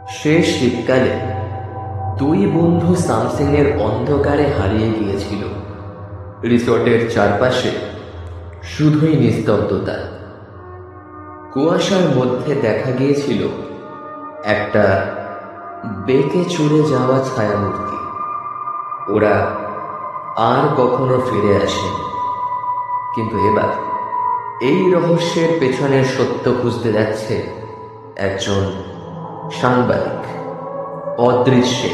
শেষ শীতকালে দুই বন্ধু সামসিংয়ের অন্ধকারে হারিয়ে গিয়েছিল। রিসোর্টের চারপাশে শুধুই নিস্তব্ধতা। কুয়াশার মধ্যে দেখা গিয়েছিল একটা বেঁকে চড়ে যাওয়া ছায়ামূর্তি। ওরা আর কখনো ফিরে আসে। কিন্তু এবার এই রহস্যের পেছনের সত্য খুঁজতে যাচ্ছে একজন সাংবাদিক, অদৃশ্যে,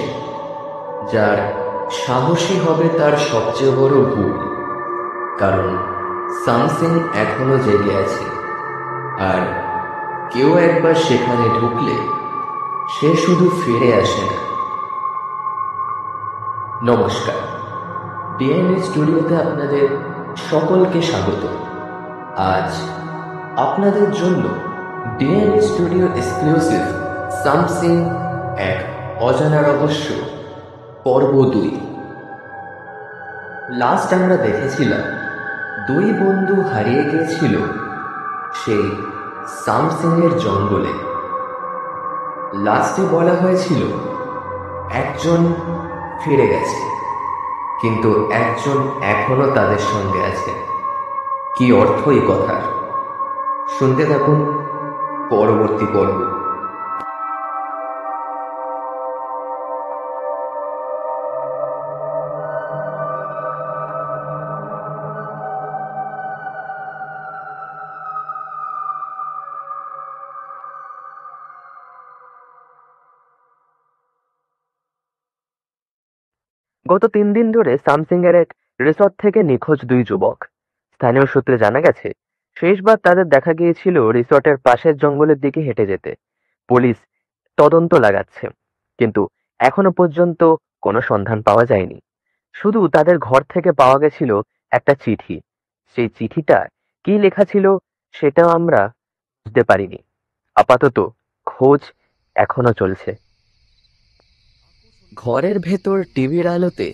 যার সাহসী হবে তার সবচেয়ে বড় ভুল। কারণ সামসিং এখনো জেগে আছে, আর কেউ একবার সেখানে ঢুকলে সে শুধু ফিরে আসে না। নমস্কার, ডিএনএ স্টুডিওতে আপনাদের সকলকে স্বাগত। আজ আপনাদের জন্য ডিএনএ স্টুডিও এক্সক্লুসিভ সামসিং এক অজানা রহস্য পর্ব 2। লাস্ট আমরা দেখেছিলাম দুই বন্ধু হারিয়ে গিয়েছিল সেই সামসিংয়ের জঙ্গলে। লাস্টে বলা হয়েছিল একজন ফিরে গেছে, কিন্তু একজন এখনো তাদের সঙ্গে আছে। কি অর্থ এই কথার? শুনতে থাকুন পরবর্তী পর্ব। গত 3 দিন ধরে সামসিংয়ের এক রিসর্ট থেকে নিখোঁজ 2 যুবক। স্থানীয় সূত্রে জানা গেছে, শেষবার তাদের দেখা গিয়েছিল রিসর্টের পাশের জঙ্গলের দিকে হেঁটে যেতে। পুলিশ তদন্ত লাগাচ্ছে, কিন্তু এখনো পর্যন্ত কোনো সন্ধান পাওয়া যায়নি। শুধু তাদের ঘর থেকে পাওয়া গেছিল একটা চিঠি। সেই চিঠিটা কি লেখা ছিল সেটাও আমরা বুঝতে পারিনি। আপাতত খোঁজ এখনো চলছে। ঘরের ভেতর টিভির আলোতে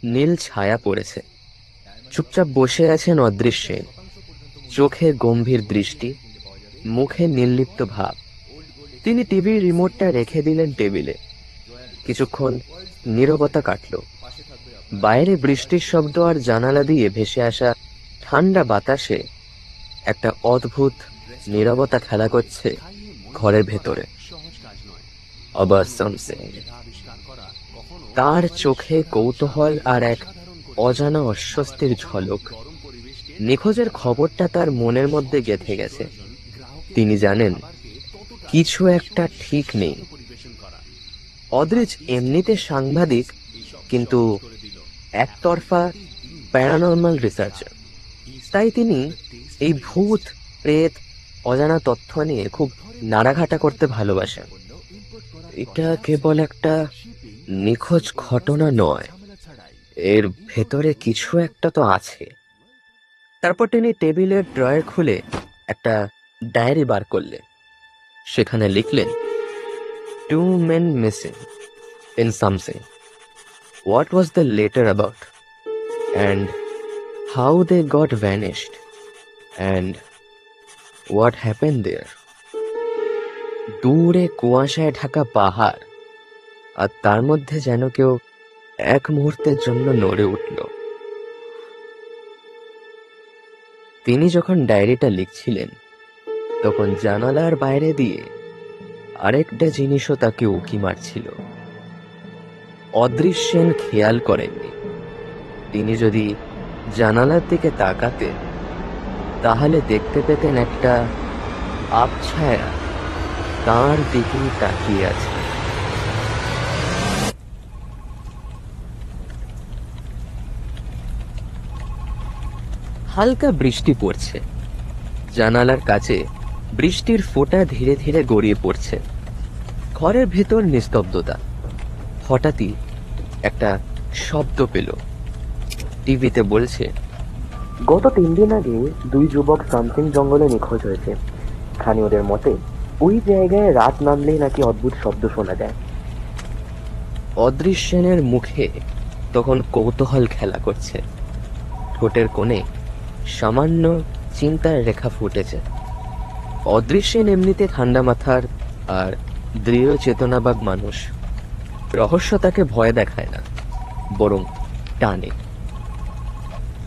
নীল ছায়া পড়েছে। চুপচাপ বসে আছেন অদৃশ্যে, চোখে গম্ভীর দৃষ্টি, মুখে নির্লিপ্ত ভাব। তিনি টিভির রিমোটটা রেখে দিলেন টেবিলে। কিছুক্ষণ নীরবতা কাটল। বাইরে বৃষ্টির শব্দ আর জানালা দিয়ে ভেসে আসা ঠান্ডা বাতাসে একটা অদ্ভুত নীরবতা খেলা করছে ঘরের ভেতরে। আবার সামসিং, তার চোখে কৌতূহল আর এক অজানা অস্বস্তির ঝলক। নিখোঁজের খবরটা তার মনের মধ্যে গেঁথে গেছে। তিনি জানেন কিছু একটা ঠিক নেই। অদ্রিজ এমনিতে সাংবাদিক, কিন্তু একতরফা প্যারানর্মাল রিসার্চার। তাই তিনি এই ভূত, প্রেত, অজানা তথ্য নিয়ে খুব নাড়াঘাটা করতে ভালোবাসেন। এটা কেবল একটা নিখোঁজ ঘটনা নয়, এর ভেতরে কিছু একটা তো আছে। তারপর তিনি টেবিলের ড্রয়ার খুলে একটা ডায়েরি বার করলেন। সেখানে লিখলেন, 2 men missing in something. What was the letter about? And how they got vanished? And what happened there? দূরে কুয়াশায় ঢাকা পাহাড়, আর তার মধ্যে যেন কেউ এক মুহূর্তের জন্য নড়ে উঠল। তিনি যখন ডায়েরিটা লিখছিলেন, তখন জানালার বাইরে দিয়ে আরেকটা জিনিসও তাকে উঁকি মারছিল। অদৃশ্যেন খেয়াল করেননি, তিনি যদি জানালার দিকে তাকাতেন তাহলে দেখতে পেতেন একটা আবছায়া তার দিকেই তাকিয়ে আছে। হালকা বৃষ্টি পড়ছে। জানালার কাছে বৃষ্টির ফোঁটা ধীরে ধীরে গড়িয়ে পড়ছে। ঘরের ভেতর নিস্তব্ধতা। হঠাৎই একটা শব্দ পেল। টিভিতে বলছে, গত 3 দিন আগে 2 যুবক সামসিং জঙ্গলে নিখোঁজ হয়েছে। স্থানীয়দের মতে ওই জায়গায় রাত নামলেই নাকি অদ্ভুত শব্দ শোনা যায়। অদৃশ্যেনের মুখে তখন কৌতূহল খেলা করছে। ঠোঁটের কোণে সামান্য চিন্তার রেখা ফুটেছে। অদৃশ্যেন এমনিতে ঠান্ডা মাথার আর দৃঢ় চেতনাবাগ মানুষ। রহস্য তাকে ভয় দেখায় না, বরং টানে।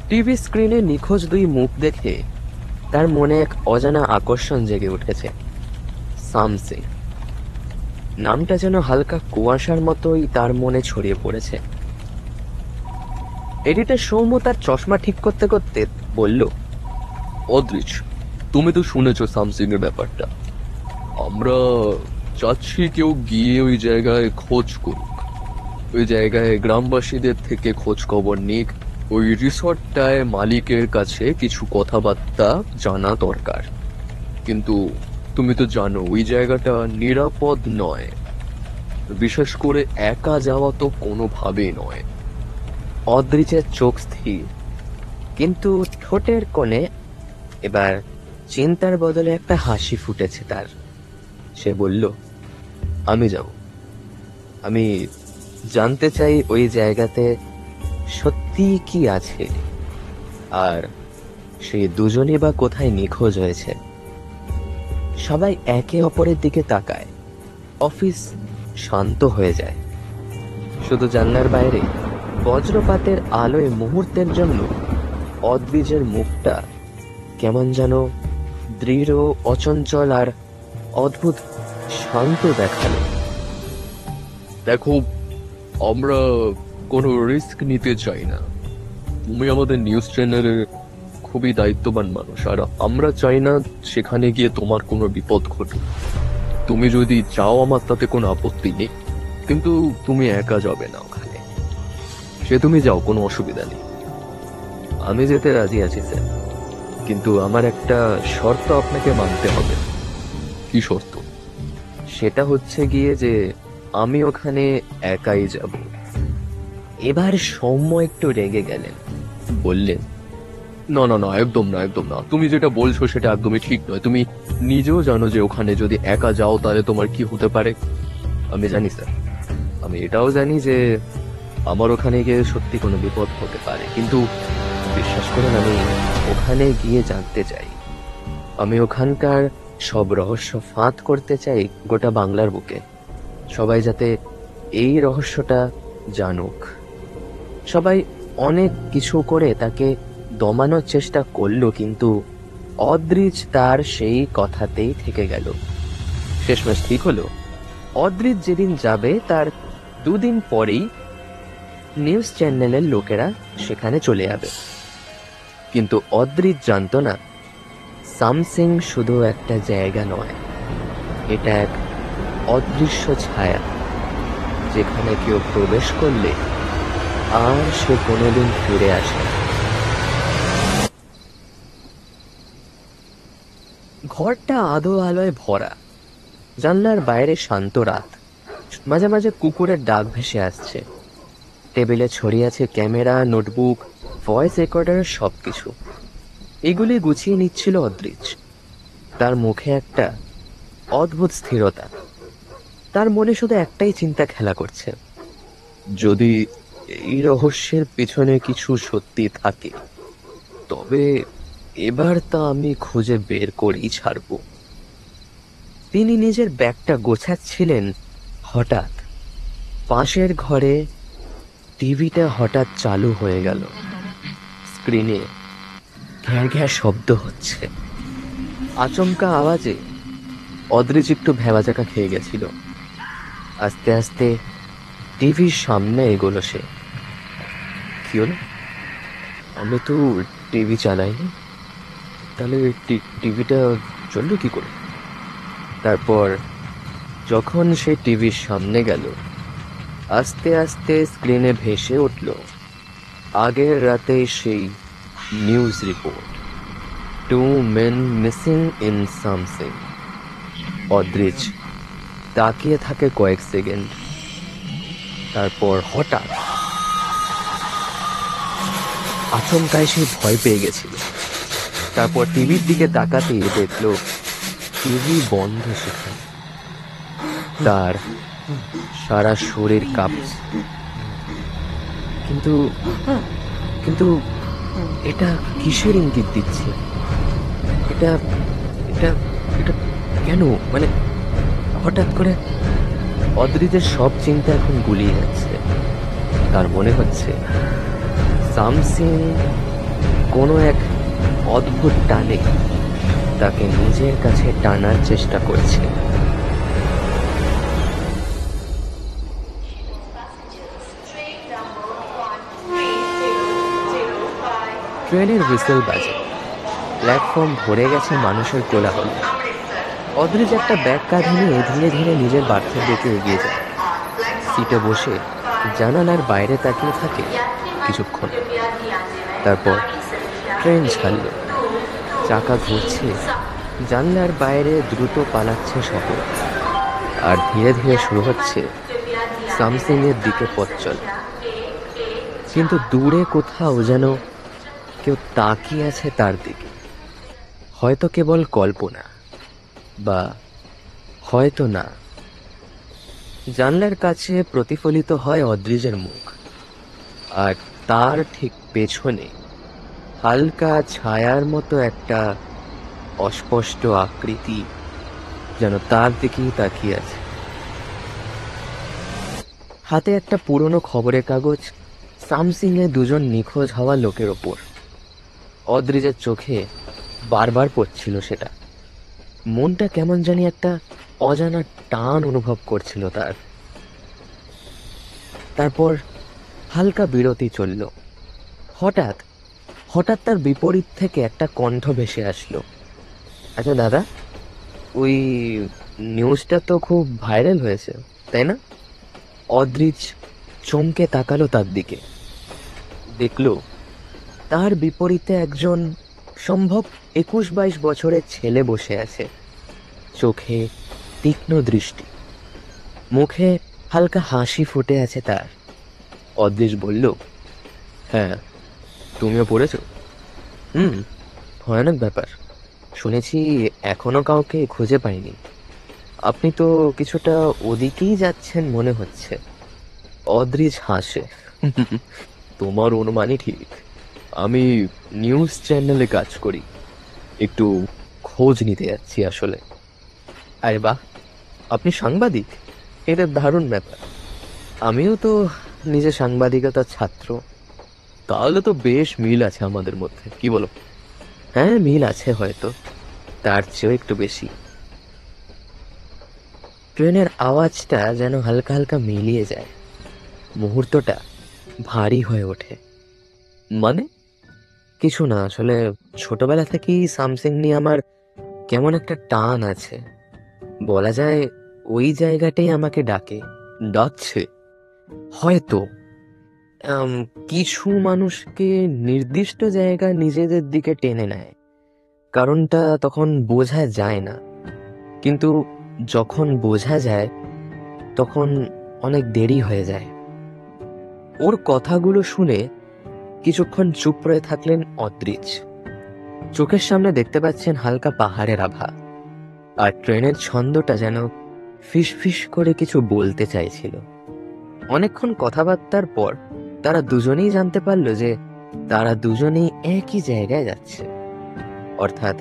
টিভি স্ক্রিনে নিখোঁজ দুই মুখ দেখে তার মনে এক অজানা আকর্ষণ জেগে উঠেছে। সামসিং নামটা যেন হালকা কুয়াশার মতোই তার মনে ছড়িয়ে পড়েছে। এডিটর সৌম্য তার চশমা ঠিক করতে করতে বলল, অদৃশ, তুমি তো শুনেছো সামসিং এর ব্যাপারটা। আমরা চাচ্ছি কেউ গিয়ে ওই জায়গায় খোঁজ করুক, ওই জায়গায় গ্রামবাসীদের থেকে খোঁজ খবর নিক। ওই রিসর্টটায় মালিকের কাছে কিছু কথাবার্তা জানা দরকার। কিন্তু তুমি তো জানো ওই জায়গাটা নিরাপদ নয়, বিশেষ করে একা যাওয়া তো কোনোভাবেই নয়। অদ্রিজের চোখ স্থির, কিন্তু ঠোঁটের কোণে এবার চিন্তার বদলে একটা হাসি ফুটেছে তার। সে বলল, আমি যাব। আমি জানতে চাই ওই জায়গাতে সত্যি কি আছে, আর সেই দুজনই বা কোথায় নিখোঁজ হয়েছে। সবাই একে অপরের দিকে তাকায়। অফিস শান্ত হয়ে যায়। শুধু জানলার বাইরে বজ্রপাতের আলোয় মুহূর্তের জন্য অদ্রিজের মুখটা কেমন যেন দৃঢ়, অচঞ্চল আর অদ্ভুত শান্ত দেখালো। দেখো, আমরা কোনো রিস্ক নিতে চাই না। তুমি আমাদের নিউজ চ্যানেলের খুবই দায়িত্ববান মানুষ, আর আমরা চাই না সেখানে গিয়ে তোমার কোনো বিপদ ঘটুক। তুমি যদি চাও আমার তাতে কোনো আপত্তি নেই, কিন্তু তুমি একা যাবে না ওখানে। সে তুমি যাও, কোনো অসুবিধা নেই। আমি যেতে রাজি আছি স্যার, কিন্তু আমার একটা শর্ত আপনাকে মানতে হবে। কি শর্ত? সেটা হচ্ছে গিয়ে যে আমি ওখানে একাই যাব। এবার সৌম্য একটু রেগে গেলেন, বললেন, না না না, একদম না, একদম না। তুমি যেটা বলছো সেটা একদমই ঠিক নয়। তুমি নিজেও জানো যে ওখানে যদি একা যাও তাহলে তোমার কি হতে পারে। আমি জানি স্যার, আমি এটাও জানি যে আমার ওখানে গিয়ে সত্যি কোনো বিপদ হতে পারে, কিন্তু বিশ্বাস করুন, আমি ওখানে গিয়ে জানতে চাই। আমি ওখানকার সব রহস্য ফাঁদ করতে চাই গোটা বাংলার বুকে। সবাই যাতে এই রহস্যটা জানুক। সবাই অনেক কিছু করে তাকে দমানোর চেষ্টা করলো, কিন্তু অদ্রিজ তার সেই কথাতেই থেকে গেল। শেষমেশ ঠিক হলো, অদ্রিজ যেদিন যাবে তার দুদিন পরেই নিউজ চ্যানেলের লোকেরা সেখানে চলে যাবে। কিন্তু অদ্রিজ জানতো না, সামসিং শুধু একটা জায়গা নয়, এটা এক অদৃশ্য ছায়া, যেখানে কেউ প্রবেশ করলে আর সে কোনোদিন ফিরে আসে না। ঘরটা আলো আলোয় ভরা। জানলার বাইরে শান্ত রাত। মাঝে মাঝে কুকুরের ডাক ভেসে আসছে। টেবিলে ছড়িয়ে আছে ক্যামেরা, নোটবুক, ভয়েস রেকর্ডারের সবকিছু। এগুলি গুছিয়ে নিচ্ছিল অদ্রিজ। তার মুখে একটা অদ্ভুত স্থিরতা। তার মনে শুধু একটাই চিন্তা খেলা করছে, যদি এই রহস্যের পিছনে কিছু সত্যি থাকে, তবে এবার তা আমি খুঁজে বের করেই ছাড়ব। তিনি নিজের ব্যাগটা গোছাচ্ছিলেন, হঠাৎ পাশের ঘরে টিভিটা হঠাৎ চালু হয়ে গেল। স্ক্রিনে ঘ্যাঁ ঘ্যাঁ শব্দ হচ্ছে। আচমকা আওয়াজে অদ্রিজ একটু ভ্যাবাচাকা খেয়ে গেছিল। আস্তে আস্তে টিভির সামনে এগোলো সে। কি হলো? আমি তো টিভি চালাইনি, তাহলে টিভিটা চললো কি করে? তারপর যখন সে টিভির সামনে গেল, আস্তে আস্তে স্ক্রিনে ভেসে উঠল আগের রাতে সেই news report, 2 men missing in Samsing. Adrij তাকিয়ে থাকে কয়েক সেকেন্ড, তারপর হঠাৎ আচমকায় সে ভয় পেয়ে গেছিল। তারপর টিভির দিকে তাকাতেই দেখলো টিভি বন্ধ সেখানে। তার সারা শরীর কাঁপছে। কিন্তু কিন্তু এটা কিসের ইঙ্গিত দিচ্ছে? এটা এটা এটা কেন? মানে হঠাৎ করে অদ্রিজের সব চিন্তা এখন গুলিয়ে যাচ্ছে। তার মনে হচ্ছে সামসিং কোনো এক অদ্ভুত টানে তাকে নিজের কাছে টানার চেষ্টা করছে। ট্রেনের হুইসেল বাজে, প্ল্যাটফর্ম ভরে গেছে মানুষের কোলাহলে। অদ্রিজ একটা ব্যাগ কাঁধে নিয়ে ধীরে ধীরে নিজের বার্থের দিকে এগিয়ে যায়। সিটে বসে জানালার বাইরে তাকিয়ে থাকে কিছুক্ষণ। তারপর ট্রেন ছাড়ল, চাকা ঘুরছে, জানলার বাইরে দ্রুত পালাচ্ছে শহর, আর ধীরে ধীরে শুরু হচ্ছে সামসিং এর দিকে পথ চলা। কিন্তু দূরে কোথাও যেন কেউ তাকিয়ে আছে তার দিকে। হয়তো কেবল কল্পনা, বা হয়তো না। জানলার কাছে প্রতিফলিত হয় অদ্রিজের মুখ, আর তার ঠিক পেছনে হালকা ছায়ার মতো একটা অস্পষ্ট আকৃতি যেন তার দিকেই তাকিয়ে আছে। হাতে একটা পুরনো খবরের কাগজ, সামসিং এ দুজন নিখোঁজ হওয়া লোকের ওপর। অদ্রিজের চোখে বারবার পড়ছিল সেটা। মনটা কেমন জানি একটা অজানা টান অনুভব করছিল তার। তারপর হালকা বিরতি চলল। হঠাৎ হঠাৎ তার বিপরীত থেকে একটা কণ্ঠ ভেসে আসলো। আচ্ছা দাদা, ওই নিউজটা তো খুব ভাইরাল হয়েছে, তাই না? অদ্রিজ চমকে তাকালো তার দিকে। দেখলো তার বিপরীতে একজন সম্ভব 21-22 বছরের ছেলে বসে আছে। চোখে তীক্ষ্ণ দৃষ্টি, মুখে হালকা হাসি ফুটে আছে তার। অদ্রিজ বলল, হ্যাঁ, তুমিও পড়েছ? ভয়ানক ব্যাপার। শুনেছি এখনো কাউকে খুঁজে পাইনি। আপনি তো কিছুটা ওদিকেই যাচ্ছেন মনে হচ্ছে। অদ্রিজ হাসে। তোমার অনুমানই ঠিক। আমি নিউজ চ্যানেলে কাজ করি, একটু খোঁজ নিতে যাচ্ছি আসলে। আরে বাহ, আপনি সাংবাদিক? এটা দারুণ ব্যাপার। আমিও তো নিজে সাংবাদিকতার ছাত্র। তাহলে তো বেশ মিল আছে আমাদের মধ্যে, কি বলো? হ্যাঁ, মিল আছে, হয়তো তার চেয়েও একটু বেশি। ট্রেনের আওয়াজটা যেন হালকা হালকা মিলিয়ে যায়। মুহূর্তটা ভারী হয়ে ওঠে। মানে? কিছু না, আসলে ছোটবেলা থেকেই সামসিং নিয়ে আমার কেমন একটা টান আছে। বলা যায় ওই জায়গাটাই আমাকে ডাকছে। হয়তো কিছু মানুষকে নির্দিষ্ট জায়গা নিজেদের দিকে টেনে নেয়। কারণটা তখন বোঝা যায় না, কিন্তু যখন বোঝা যায় তখন অনেক দেরি হয়ে যায়। ওর কথাগুলো শুনে কিছুক্ষণ চুপ করে থাকলেন অদ্রিজ। চোখের সামনে দেখতে পাচ্ছেন হালকা পাহাড়ের আভা, আর ট্রেনের ছন্দটা যেন ফিসফিস করে কিছু বলতে চাইছিল। অনেকক্ষণ কথাবার্তার পর তারা দুজনেই জানতে পারলো যে তারা দুজনেই একই জায়গায় যাচ্ছে। অর্থাৎ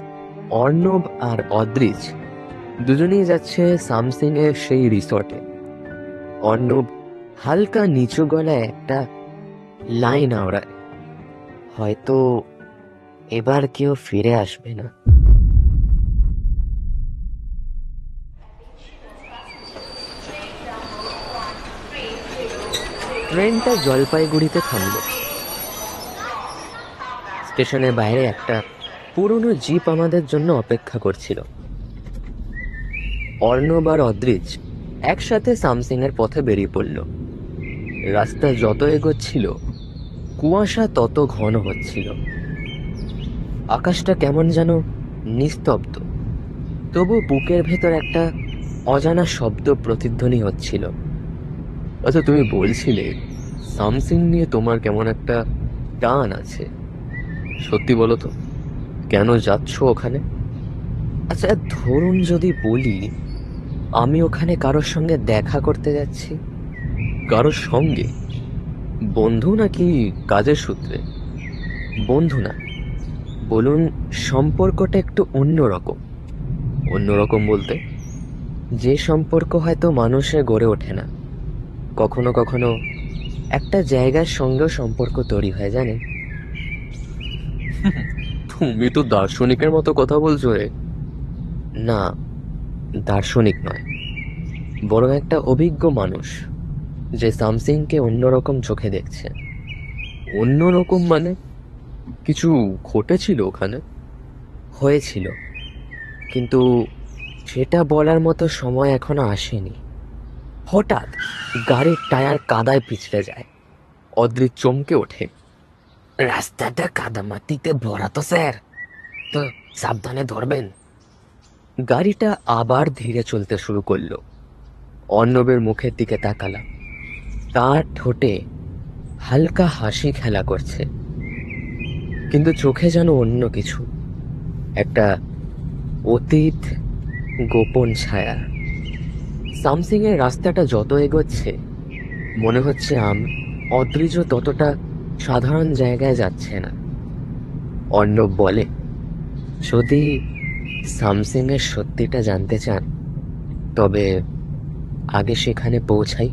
অর্ণব আর অদ্রিজ দুজনেই যাচ্ছে সামসিং এর সেই রিসর্টে। অর্ণব হালকা নিচু গলায় একটা লাইন আওড়ায়, হয়তো এবার কেউ ফিরে আসবে না। ট্রেনটা জলপাইগুড়িতে থামল। স্টেশনের বাইরে একটা পুরনো জিপ আমাদের জন্য অপেক্ষা করছিল। অর্ণব আর অদ্রিজ একসাথে সামসিং এর পথে বেরিয়ে পড়ল। রাস্তা যত এগোচ্ছিল কুয়াশা তত ঘন হচ্ছিল। আকাশটা কেমন যেন নিস্তব্ধ, তবু বুকের ভেতর একটা অজানা শব্দ প্রতিধ্বনি হচ্ছিল। আচ্ছা, তুমি বলছিলে সামসিং নিয়ে তোমার কেমন একটা টান আছে। সত্যি বলো তো, কেন যাচ্ছ ওখানে? আচ্ছা ধরুন যদি বলি আমি ওখানে কারোর সঙ্গে দেখা করতে যাচ্ছি। কারোর সঙ্গে? বন্ধু নাকি কাজের সূত্রে? বন্ধু না, বলুন সম্পর্কটা একটু অন্যরকম। অন্যরকম বলতে? যে সম্পর্ক হয়তো মানুষে গড়ে ওঠে না, কখনো কখনো একটা জায়গার সঙ্গেও সম্পর্ক তৈরি হয়, জানেন? তুমি তো দার্শনিকের মতো কথা বলছো রে। না, দার্শনিক নয়, বরং একটা অভিজ্ঞ মানুষ, যে সামসিংকে অন্যরকম চোখে দেখছে। অন্যরকম মানে? কিছু ঘটেছিল ওখানে? হয়েছিল, কিন্তু সেটা বলার মতো সময় এখনো আসেনি। হঠাৎ গাড়ির টায়ার কাদায় পিছলে যায়। অদ্রিত চমকে ওঠে। রাস্তাটা কাদামাটিতে ভরা তো স্যার, তো সাবধানে ধরবেন। গাড়িটা আবার ধীরে চলতে শুরু করলো। অর্ণবের মুখের দিকে তাকালাম। তার ঠোঁটে হালকা হাসি খেলা করছে, কিন্তু চোখে যেন অন্য কিছু, একটা অতীত গোপন ছায়া। সামসিং এর রাস্তাটা যত এগোচ্ছে, মনে হচ্ছে অদ্রিজ ততটা সাধারণ জায়গায় যাচ্ছে না। অর্ণব বলে, যদি সামসিং এর সত্যিটা জানতে চান, তবে আগে সেখানে পৌঁছাই।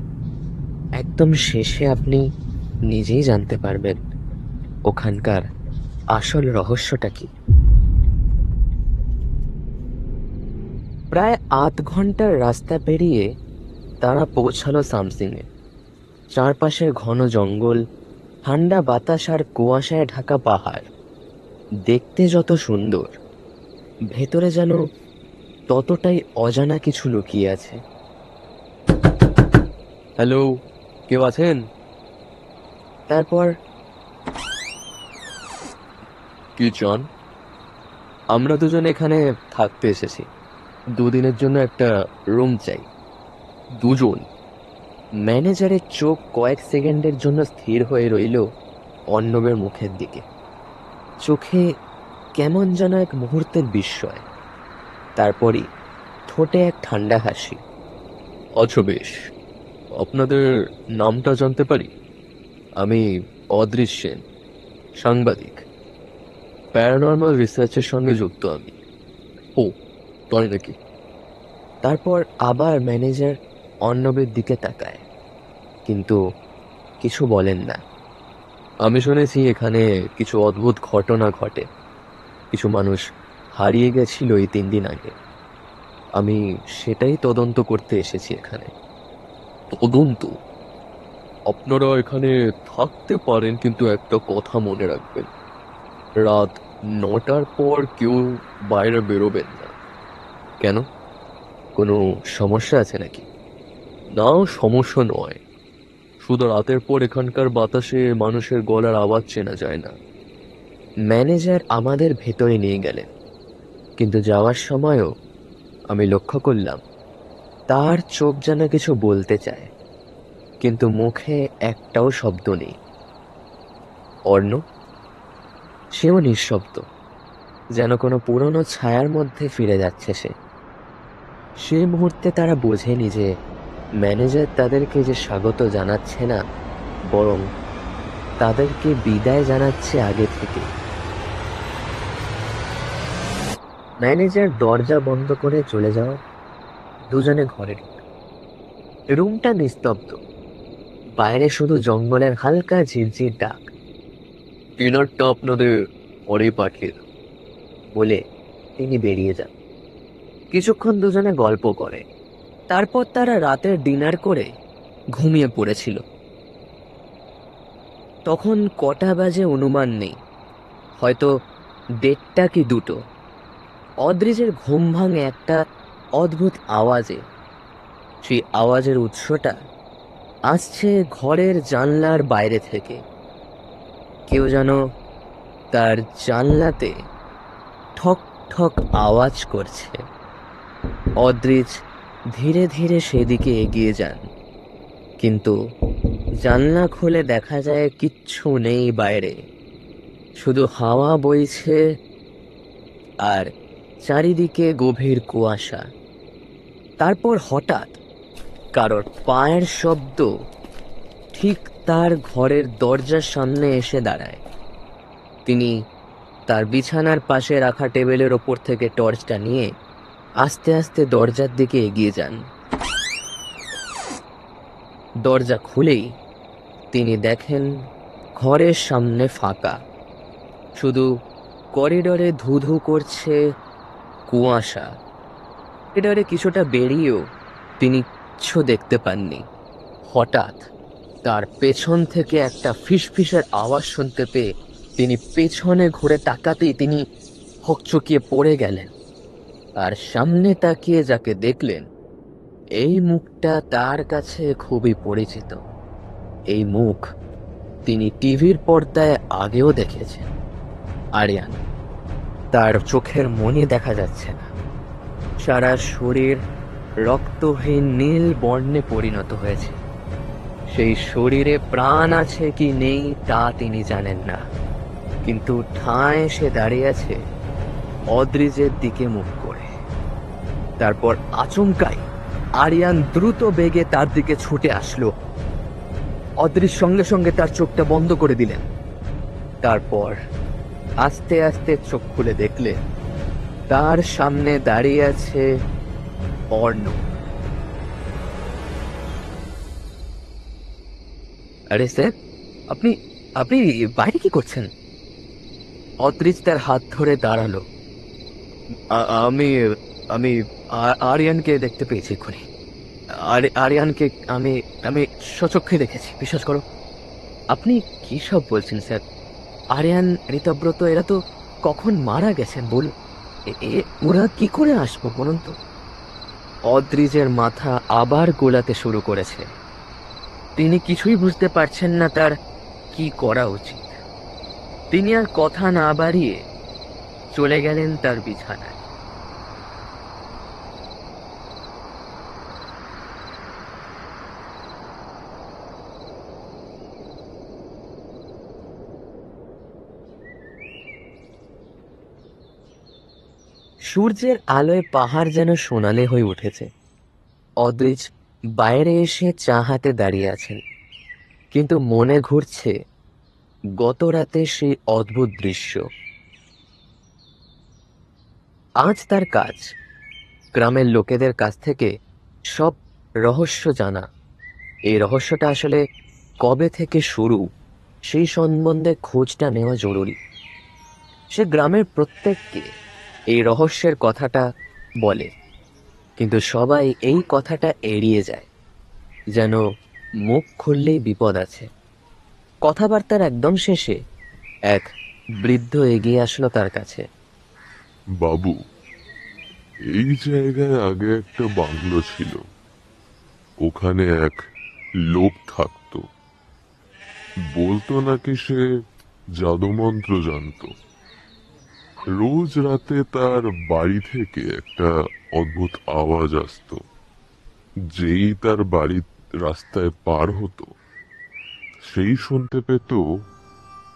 একদম শেষে আপনি নিজেই জানতে পারবেন ওখানকার আসল রহস্যটা কি। প্রায় ৮ ঘন্টার রাস্তা পেরিয়ে তারা পৌঁছালো সামসিংয়ে। চারপাশের ঘন জঙ্গল, ঠান্ডা বাতাস আর কুয়াশায় ঢাকা পাহাড় দেখতে যত সুন্দর, ভেতরে যেন ততটাই অজানা কিছু লুকিয়ে আছে। হ্যালো, কেউ আছেন? তারপর কি চান? আমরা দুজন এখানে থাকতে এসেছি, 2 দিনের জন্য একটা রুম চাই। দুজন? ম্যানেজারের চোখ কয়েক সেকেন্ডের জন্য স্থির হয়ে রইল অর্ণবের মুখের দিকে। চোখে কেমন যেন এক মুহূর্তের বিস্ময়, তারপরই ঠোঁটে এক ঠান্ডা হাসি। আচ্ছা বেশ, আপনাদের নামটা জানতে পারি? আমি অদৃশ সেন, সাংবাদিক। প্যারানর্মাল রিসার্চের সঙ্গে যুক্ত আমি। ও, তাই নাকি? তারপর আবার ম্যানেজার অর্ণবের দিকে তাকায়, কিন্তু কিছু বলেন না। আমি শুনেছি এখানে কিছু অদ্ভুত ঘটনা ঘটে। কিছু মানুষ হারিয়ে গেছিল এই 3 দিন আগে। আমি সেটাই তদন্ত করতে এসেছি এখানে। তদন্ত? আপনারা এখানে থাকতে পারেন, কিন্তু একটা কথা মনে রাখবেন, রাত 9টার পর কেউ বাইরে বেরোবেন না। কেন, কোনো সমস্যা আছে নাকি? না, সমস্যা নয়, শুধু রাতের পর এখানকার বাতাসে মানুষের গলার আওয়াজ চেনা যায় না। ম্যানেজার আমাদের ভেতরে নিয়ে গেলেন, কিন্তু যাওয়ার সময়ও আমি লক্ষ্য করলাম তার চোখ যেন কিছু বলতে চায়, কিন্তু মুখে একটাও শব্দ নেই। অর্ণ, সেও নিঃশব্দ, যেন কোনো পুরনো ছায়ার মধ্যে ফিরে যাচ্ছে সে। সেই মুহূর্তে তারা বোঝেনি যে ম্যানেজার তাদেরকে যে স্বাগত জানাচ্ছে না, বরং তাদেরকে বিদায় জানাচ্ছে আগে থেকে। ম্যানেজার দরজা বন্ধ করে চলে যাওয়া, দুজনে ঘরে ঢুকে। রুমটা নিস্তব্ধ, বাইরে শুধু জঙ্গলের হালকা ঝিরঝির ডাক। ডিনারটা আপনাদের পরে পাঠিয়ে দেব। বলে তিনি বেরিয়ে যান। কিছুক্ষণ দুজনে গল্প করে, তারপর তারা রাতের ডিনার করে ঘুমিয়ে পড়েছিল। তখন কটা বাজে অনুমান নেই, হয়তো 1:30 কি 2টো। অদ্রিজের ঘুম ভাঙে একটা অদ্ভুত আওয়াজে। সেই আওয়াজের উৎসটা আসছে ঘরের জানলার বাইরে থেকে। কেউ যেন তার জানলাতে ঠক ঠক আওয়াজ করছে। অদ্রিজ ধীরে ধীরে সেদিকে এগিয়ে যান, কিন্তু জানলা খুলে দেখা যায় কিচ্ছু নেই বাইরে, শুধু হাওয়া বইছে আর চারিদিকে গভীর কুয়াশা। তারপর হঠাৎ কারোর পায়ের শব্দ ঠিক তার ঘরের দরজার সামনে এসে দাঁড়ায়। তিনি তার বিছানার পাশে রাখা টেবিলের ওপর থেকে টর্চটা নিয়ে আস্তে আস্তে দরজার দিকে এগিয়ে যান। দরজা খুলেই তিনি দেখেন ঘরের সামনে ফাঁকা, শুধু করিডোরে ধুধু করছে কুয়াশা। করিডোরে কিছুটা বেরিয়েও তিনি কিচ্ছু দেখতে পাননি। হঠাৎ তার পেছন থেকে একটা ফিসফিসের আওয়াজ শুনতে পেয়ে তিনি পেছনে ঘুরে তাকাতেই তিনি হকচকিয়ে পড়ে গেলেন। আর সামনে তাকিয়ে যাকে দেখলেন, এই মুখটা তার কাছে খুবই পরিচিত। এই মুখ তিনি টিভির পর্দায় আগেও দেখেছেন। আরিয়ান। তার চোখের মনি দেখা যাচ্ছে না, সারা শরীর রক্তহীন নীল বর্ণে পরিণত হয়েছে। সেই শরীরে প্রাণ আছে কি নেই তা তিনি জানেন না, কিন্তু ঠায় সে দাঁড়িয়ে আছে অদ্রিজের দিকে মুখ করে। তারপর আচমকাই আরিয়ান দ্রুত বেগে তার দিকে ছুটে আসলো। অদ্রিজ সঙ্গে সঙ্গে তার চোখটা বন্ধ করে দিলেন। তারপর আস্তে আস্তে চোখ খুলে দেখলেন তার সামনে দাঁড়িয়ে আছে অর্ণব। আরে স্যার, আপনি আপনি বাইরে কি করছেন? অদ্রিজ তার হাত ধরে দাঁড়ালো। আমি আমি আরিয়ানকে দেখতে পেয়েছি এক্ষুনি। আরিয়ানকে আমি আমি সচক্ষে দেখেছি, বিশ্বাস করো। আপনি কি সব বলছেন স্যার? আরিয়ান, ঋতব্রত এরা তো কখন মারা গেছেন বল। ওরা কি করে আসবো বলুন তো? অদ্রিজের মাথা আবার গোলাতে শুরু করেছে। তিনি কিছুই বুঝতে পারছেন না তার কি করা উচিত। তিনি আর কথা না বাড়িয়ে চলে গেলেন তার বিছানায়। সূর্যের আলোয় পাহাড় যেন সোনালি হয়ে উঠেছে। অদ্রিজ বাইরে এসে চা হাতে দাঁড়িয়ে আছেন, কিন্তু মনে ঘুরছে গত রাতে সেই অদ্ভুত দৃশ্য। আজ তার কাজ গ্রামের লোকেদের কাছ থেকে সব রহস্য জানা। এই রহস্যটা আসলে কবে থেকে শুরু সেই সম্বন্ধে খোঁজটা নেওয়া জরুরি। সে গ্রামের প্রত্যেককে এই রহস্যের কথাটা বলে, কিন্তু সবাই এই কথাটা এড়িয়ে যায়, যেন মুখ খুললেই বিপদ আছে। কথাবার্তার একদম শেষে এক বৃদ্ধ এগিয়ে আসলো তার কাছে। বাবু, এই জায়গায় আগে একটা বাংলো ছিল। ওখানে এক লোক থাকতো। বলতো নাকি সে জাদুমন্ত্র জানতো। রোজ রাতে তার বাড়ি থেকে একটা অদ্ভুত আওয়াজ আসতো। যেই তার বাড়ির রাস্তায় পার হতো, সেই শুনতে পেত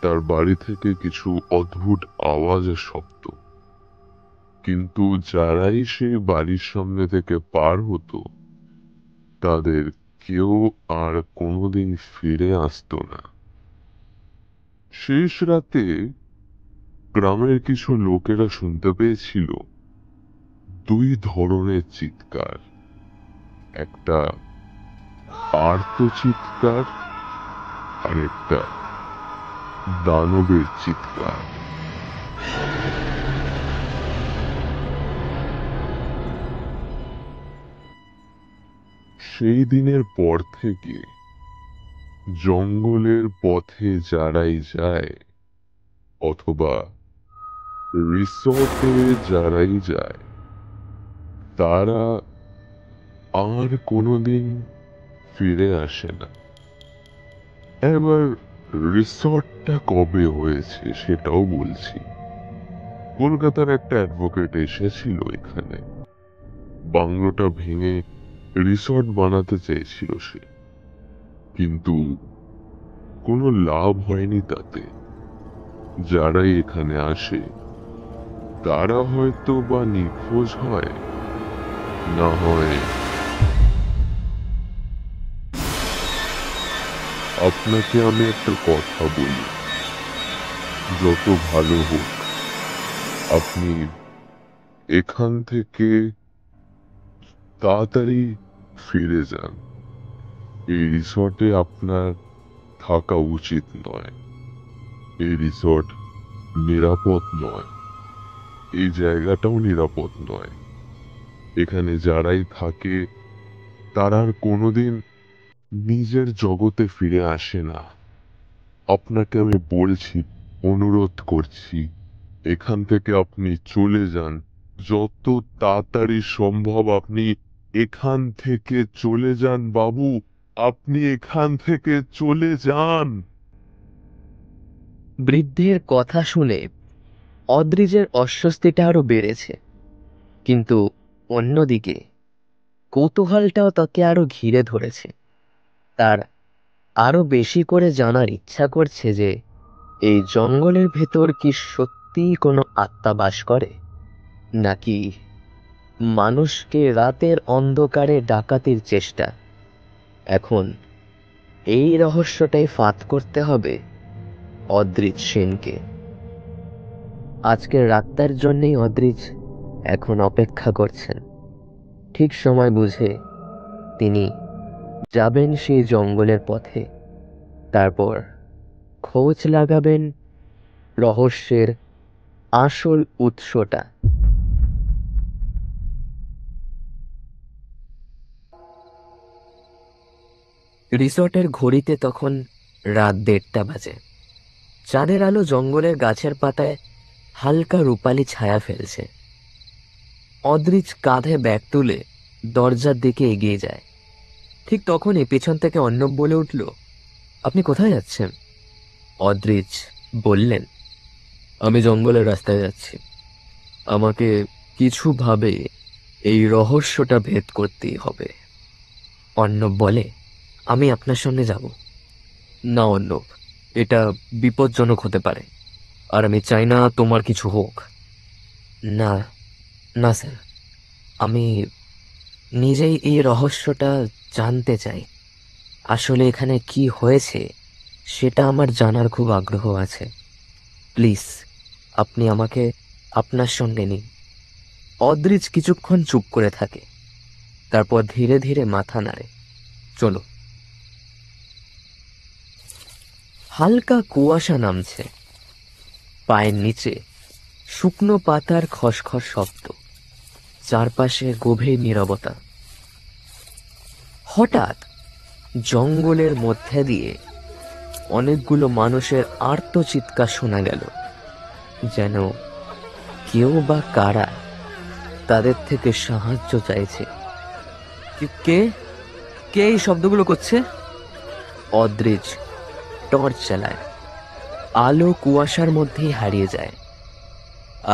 তার বাড়ি থেকে কিছু অদ্ভুত আওয়াজের শব্দ। কিন্তু যারাই সেই বাড়ির সামনে থেকে পার হতো, তাদের কেউ আর কোনোদিন ফিরে আসতো না। শেষ রাতে গ্রামের কিছু লোকেরা শুনতে পেয়েছিল দুই ধরনের চিৎকার, একটা আর্ত চিৎকার আর একটা দানবের চিৎকার। সেই দিনের পর থেকে জঙ্গলের পথে যারাই যায় অথবা রিসর্টে যারাই যায়, তারা আর কোনোদিন ফিরে আসে না। এবার রিসর্টটা কবে হয়েছে সেটাও বলছি। কলকাতার একটা অ্যাডভোকেট এসেছিল এখানে। বাংলোটা ভেঙে রিসর্ট বানাতে চেয়েছিল সে, কিন্তু কোনো লাভ হয়নি তাতে। যারাই এখানে আসে তারা হয়তো বা নিখোঁজ হয়, না হয়। আপনাকে আমি একটা কথা বলি, যত ভালো হোক, আপনি এখান থেকে তাড়াতাড়ি ফিরে যান। এই রিসর্টে আপনার থাকা উচিত নয়। এই রিসর্ট নিরাপদ নয়। এই জায়গাটাও নিরাপদ নয়। এখানে যারাই থাকে তারা আর কোনোদিন নিজের জগতে ফিরে আসে না। আপনাকে আমি বলছি, অনুরোধ করছি, এখান থেকে আপনি চলে যান। যত তাড়াতাড়ি সম্ভব আপনি এখান থেকে চলে যান বাবু। আপনি এখান থেকে চলে যান। বৃদ্ধের কথা শুনে অদ্রিজের অস্বস্তিটা আরো বেড়েছে, কিন্তু অন্যদিকে কৌতূহলটাও তাকে আরো ঘিরে ধরেছে। তার আরো বেশি করে জানার ইচ্ছা করছে যে এই জঙ্গলের ভেতর কি সত্যিই কোনো আত্মা বাস করে, নাকি মানুষকে রাতের অন্ধকারে ডাকাতির চেষ্টা। এখন এই রহস্যটাই ফাঁদ করতে হবে অদ্রিজ সেনকে। আজকের রাতটার জন্যই অদ্রিজ এখন অপেক্ষা করছেন। ঠিক সময় বুঝে তিনি যাবেন সেই জঙ্গলের পথে, তারপর খোঁজ লাগাবেন রহস্যের আসল উৎসটা। রিসর্টের ঘড়িতে তখন রাত 1:30 বাজে। চাঁদের আলো জঙ্গলের গাছের পাতায় হালকা রূপালি ছায়া ফেলছে। অদ্রিজ কাঁধে ব্যাগ তুলে দরজার দিকে এগিয়ে যায়। ঠিক তখনই পেছন থেকে অর্ণব বলে উঠল, আপনি কোথায় যাচ্ছেন? অদ্রিজ বললেন, আমি জঙ্গলের রাস্তায় যাচ্ছি। আমাকে কিছুভাবে এই রহস্যটা ভেদ করতেই হবে। অর্ণব বলে, আমি আপনার সঙ্গে যাব। না অর্ণব, এটা বিপজ্জনক হতে পারে, আর আমি চাই না তোমার কিছু হোক। না না স্যার, আমি নিজেই এই রহস্যটা জানতে চাই। আসলে এখানে কি হয়েছে সেটা আমার জানার খুব আগ্রহ আছে। প্লিজ আপনি আমাকে আপনার সঙ্গে নিন। অদ্রিজ কিছুক্ষণ চুপ করে থাকে, তারপর ধীরে ধীরে মাথা নাড়ে। চলো। হালকা কুয়াশা নামছে, পায়ের নিচে শুকনো পাতার খসখস শব্দ, চারপাশে গভীর নীরবতা। হঠাৎ জঙ্গলের মধ্যে দিয়ে অনেকগুলো মানুষের আর্তচিৎকার শোনা গেল, যেন কেউ বা কারা তাদের থেকে সাহায্য চাইছে। কে কে এই শব্দগুলো করছে? অদ্রিজ টর্চ চালায়। আলো কুয়াশার মধ্যেই হারিয়ে যায়,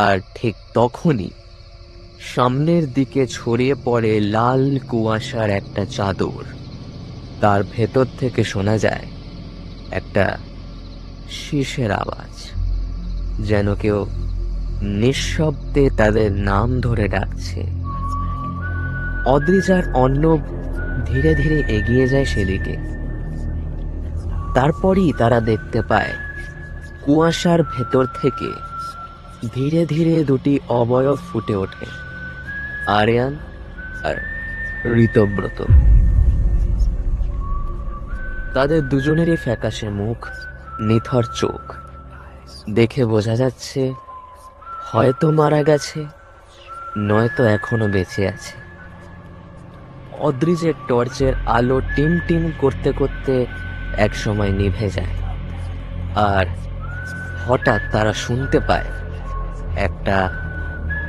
আর ঠিক তখনই সামনের দিকে ছড়িয়ে পড়ে লাল কুয়াশার একটা চাদর। তার ভেতর থেকে শোনা যায় একটা শীষের আওয়াজ, যেন কেউ নিঃশব্দে তাদের নাম ধরে ডাকছে। অদ্রিজ আর অর্ণব ধীরে ধীরে এগিয়ে যায় সেদিকে। তারপরই তারা দেখতে পায় কুয়াশার ভেতর থেকে ধীরে ধীরে দুটি অবয়ব ফুটে ওঠে, আরিয়ান আর ঋতব্রত। তাদের দুজনেরই ফ্যাকাশে মুখ, নিথর চোখ। দেখে বোঝা যাচ্ছে হয়তো মারা গেছে, নয়তো এখনো বেঁচে আছে। অদ্রিজের টর্চের আলো টিম টিম করতে করতে একসময় নিভে যায়, আর হঠাৎ তারা শুনতে পায় একটা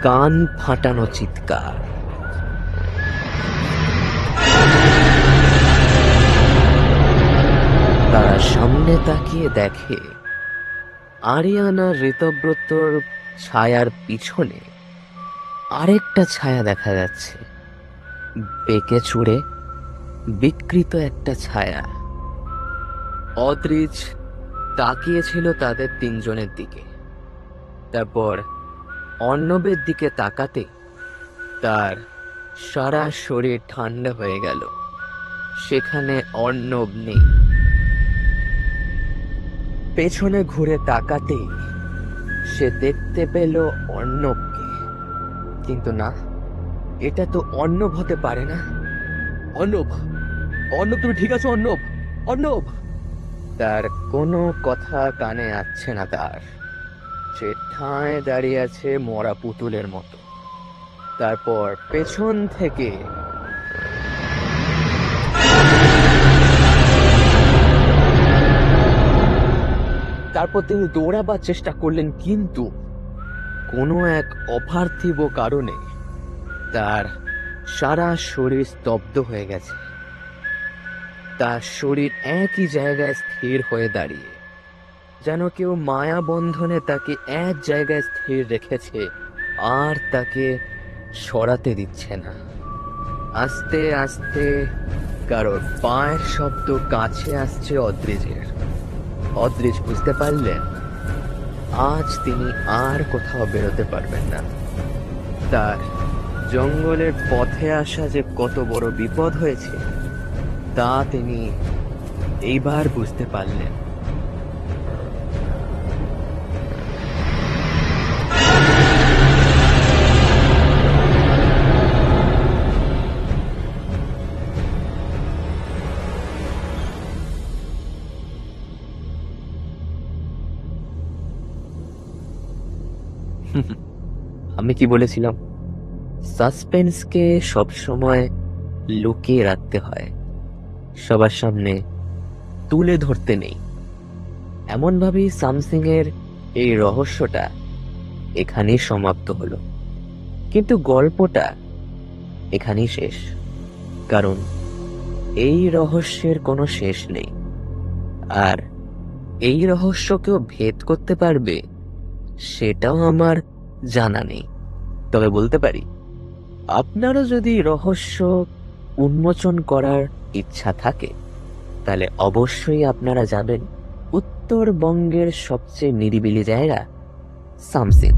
কান ফাটানো চিৎকার। তারা সামনে তাকিয়ে দেখে আরিয়ানা ঋতব্রতর ছায়ার পিছনে আরেকটা ছায়া দেখা যাচ্ছে, বেঁকে চুড়ে বিকৃত একটা ছায়া। অদ্রিজ তাকিয়েছিল তাদের তিনজনের দিকে, তারপর অর্ণবের দিকে তাকাতে তার সারা শরীর ঠান্ডা হয়ে গেল। সেখানে অর্ণব নেই। পেছনে ঘুরে তাকাতেই সে দেখতে পেল অর্ণবকে, কিন্তু না, এটা তো অর্ণব হতে পারে না। অর্ণব, অর্ণব তুমি ঠিক আছো? অর্ণব, অর্ণব। তার কোনো কথা কানে আসছে না তার। সে ঠায় দাঁড়িয়ে আছে মরা পুতুলের মতো। তারপর পেছন থেকে তিনি দৌড়াবার চেষ্টা করলেন, কিন্তু কোনো এক অপার্থিব কারণে তার সারা শরীর স্তব্ধ হয়ে গেছে। তার শরীর একই জায়গায় স্থির হয়ে দাঁড়িয়ে, যেন কেউ মায়া বন্ধনে তাকে এক জায়গায় স্থির রেখেছে আর তাকে সরাতে দিচ্ছে না। আস্তে আস্তে কারোর পায়ের শব্দ কাছে আসছে অদ্রিজের। অদ্রিজ বুঝতে পারলেন আজ তিনি আর কোথাও বেরোতে পারবেন না। তার জঙ্গলের পথে আসা যে কত বড় বিপদ হয়েছে তা তিনি এইবার বুঝতে পারলেন। আমি কি বলেছিলাম? সাসপেন্সকে সবসময় লুকিয়ে রাখতে হয়, সবার সামনে তুলে ধরতে নেই। এমনভাবেই সামসিং এর এই রহস্যটা এখানেই সমাপ্ত হলো। কিন্তু গল্পটা এখানেই শেষ, কারণ এই রহস্যের কোনো শেষ নেই। আর এই রহস্য কেউ ভেদ করতে পারবে সেটাও আমার জানা নেই। তবে বলতে পারি, আপনারও যদি রহস্য উন্মোচন করার ইচ্ছা থাকে তাহলে অবশ্যই আপনারা যাবেন উত্তরবঙ্গের সবচেয়ে নিরিবিলি জায়গা সামসিং।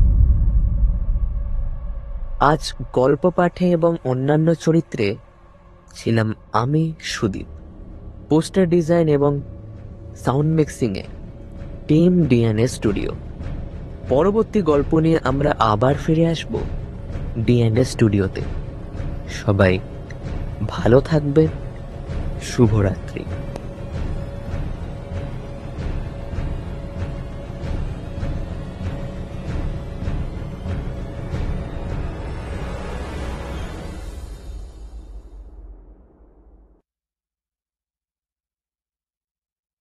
আজ গল্প পাঠে এবং অন্যান্য চরিত্রে ছিলাম আমি, সুদীপ। পোস্টার ডিজাইন এবং সাউন্ড মিক্সিং এ টিম ডিএনএ স্টুডিও। পরবর্তী গল্প নিয়ে আমরা আবার ফিরে আসব ডিএনএ স্টুডিওতে। সবাই ভালো থাকবেন। শুভরাত্রি।